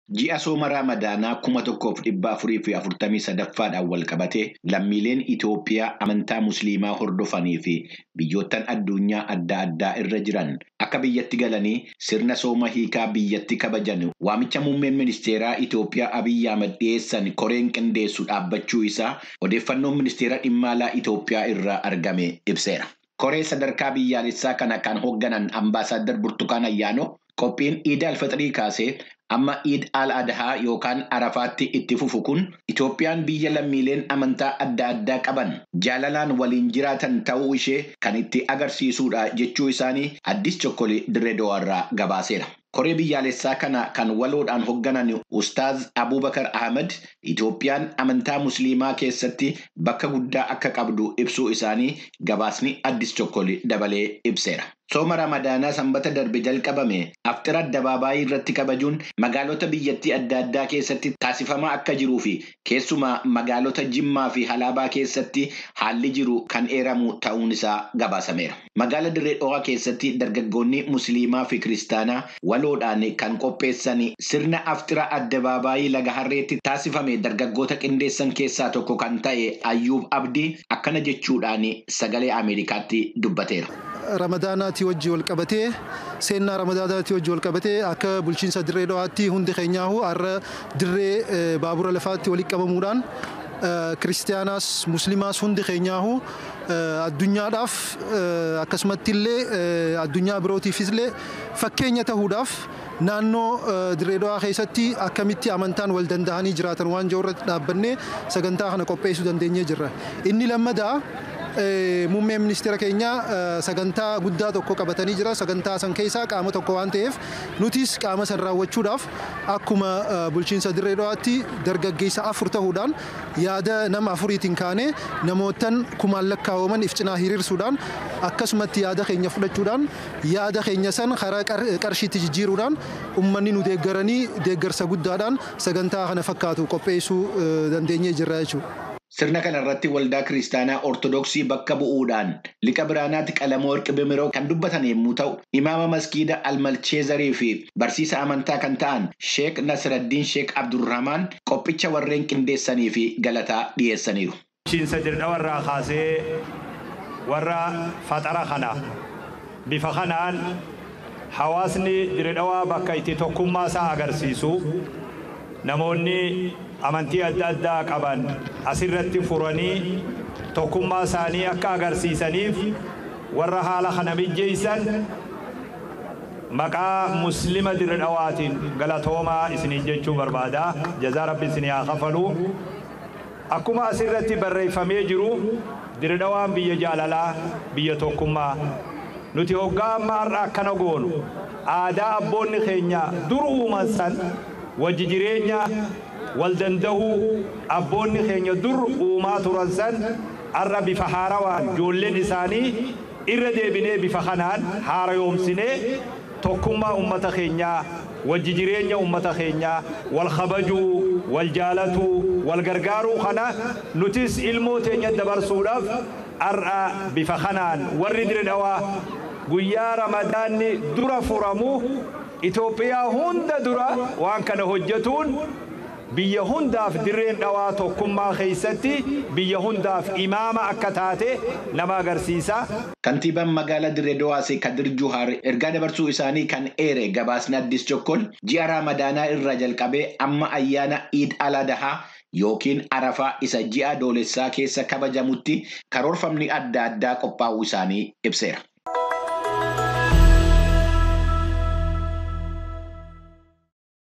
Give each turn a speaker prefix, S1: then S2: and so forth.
S1: Ji'a sooma Raamadaanaa 1443 wal qabate lammiileen Itoophiyaa amantaa Musliimaa hordofanii fi biyyoottan addunyaa adda addaa irra jiran akka biyyatti galanii sirna sooma hiikaa biyyatti kabajan waamicha muummeen ministeeraa Itoophiyaa Abiyyi Ahmad dhiyeessan koreen qindeessu dhaabbachuu isaa odeeffannoon ministeera dhimma alaa Itoophiyaa irraa argame ibseera. Koree sadarkaa biyyaalessaa kana kan hoogganan Ambaasaadder Burtukaan Ayyaanoo qophiin Iid al-Fixrii kaasee amma Iid al-Adhaa yookaan Arafaatti itti fufu kun Itoophiyaan biyya lammiileen amantaa adda addaa qaban jaalalaan waliin jiraatan ta'uu ishee kan itti agarsiisudha jechuu isaanii Addis Chokkolee Dirreedawaarraa gabaaseera. Koree biyyaalessaa kana kan waloodhaan hoogganan Ustaaz Abubakar Ahmad Itoophiyaan amantaa Musliimaa keessatti bakka guddaa akka qabdu ibsuu isaanii gabaasni Addis Chokkolee dabalee ibseera. Sooma Ramadaanaa sanbata darbe jalqabame aftira addabaabaayii irratti kabajuun magaalota biyyattii adda addaa keessatti taasifamaa akka jiruu fi keessumaa magaalota Jimmaa fi Halaabaa keessatti haalli jiru kan eeramu ta'uun isaa gabaasameera. Magaala Dirree Dhawaa keessatti dargaggoonni Musliimaa fi Kiristaanaa waloodhaan kan qopheessan sirna aftira addabaabaayii laga harreetti taasifame dargaggoota qindeessan keessaa tokko kan ta'e Ayyuub Abdii akkana jechuudhaan sagalee Ameerikaatti dubbateera.
S2: Ramadaanaatti wajji wal qabatee seenaa Ramadaanaatti wajji wal qabatee akka bulchiinsa Dirree Dhawaatti hundi keenyaahu har'a dirree baabura lafaatti walitti qabamuudhaan Kiristaanaas Musliimaas hundi keenyaahu addunyaadhaaf akkasumatti illee addunyaa birootiifis illee fakkeenya ta'uudhaaf naannoo Dirree Dhawaa keessatti akkamitti amantaan wal danda'anii jiraatan waan jiru irratti dhaabbannee sagantaa kana qopheessuu dandeenyee jirra. Inni lammadaa muummeen ministeera keenya sagantaa guddaa tokko qabatanii jira. Sagantaa san keessaa qaama tokko waan ta'eef nutis qaama san raawwachuudhaaf akkuma bulchiinsa Dirree Dhawaatti dargaggeessa 4 ta'uudhaan yaada nama 4tiin kaane namootan kumaan lakkaa'aman if cinaa hiriirsuudhaan akkasumatti yaada keenya fudhachuudhaan yaada keenya san karaa qarshiitti jijjiiruudhaan uummanni nu deeggaranii deeggarsa guddaadhaan sagantaa kana fakkaatu qopheessuu dandeenyee jirra jechuudha.
S1: Sirna kana irratti waldaa Kiristaanaa Ortodoksii bakka bu'uudhaan liqa biraanaatti Qalamoorqi Bimiroo kan dubbatan yommuu ta'u, imaama maskiida Almalcheezarii fi barsiisa amantaa kan ta'an Sheek Nasraddiin Sheek Abdurrahmaan qophicha warreen qindeessanii fi galataa dhiyeessaniiru.
S3: Bulchiinsa Dirree Dhawaarraa kaasee warra faxara kana bifa kanaan hawaasni Dirree Dhawaa bakka itti tokkummaa isaa agarsiisu namoonni amantii adda addaa qaban asirratti furanii tokkummaa isaanii akka agarsiisaniif warra haala kana mijjeessan maqaa muslima Dirree Dhawaatiin galatoomaa isinii jechuu barbaada. Jazaa Rabbi isinii haa kafalu. Akkuma asirratti barreeffamee jiru Dirree Dhawaan biyya jaalalaa, biyya tokkummaa. Nuti hoggaa amma har'a akkana goonu aadaa abboonni keenya dur uuman san wajji jireenya wal danda'uu abboonni keenya dur uumaa turan san har'a bifa haarawaan ijoolleen isaanii irra deebinee bifa kanaan haarayoomsinee tokkummaa ummata keenyaa wajji jireenya ummata keenyaa wal kabajuu wal jaalatuu wal gargaaruu kana nutis ilmoo teenya dabarsuudhaaf har'a bifa kanaan warri Dirree Dhawaa guyyaa Ramadaanni dura furamu Itoophiyaa hunda dura waan kana hojjetuun biyya hundaaf Dirreen Dhawaa tokkummaa keessatti biyya hundaaf imaama akka taate nama agarsiisa.
S1: Kantiibaan magaalaa Dirree Dhawaa Kadir Juhaar ergaa dabarsuu isaanii kan eere gabaasni Addis Chokkol ji'a Ramadaanaa irraa jalqabee amma ayyaana Iid al-Adhaa yookiin Arafaa isa ji'a Adoolessaa keessa kabajamutti karoorfamni adda addaa qophaa'uu isaanii ibseera.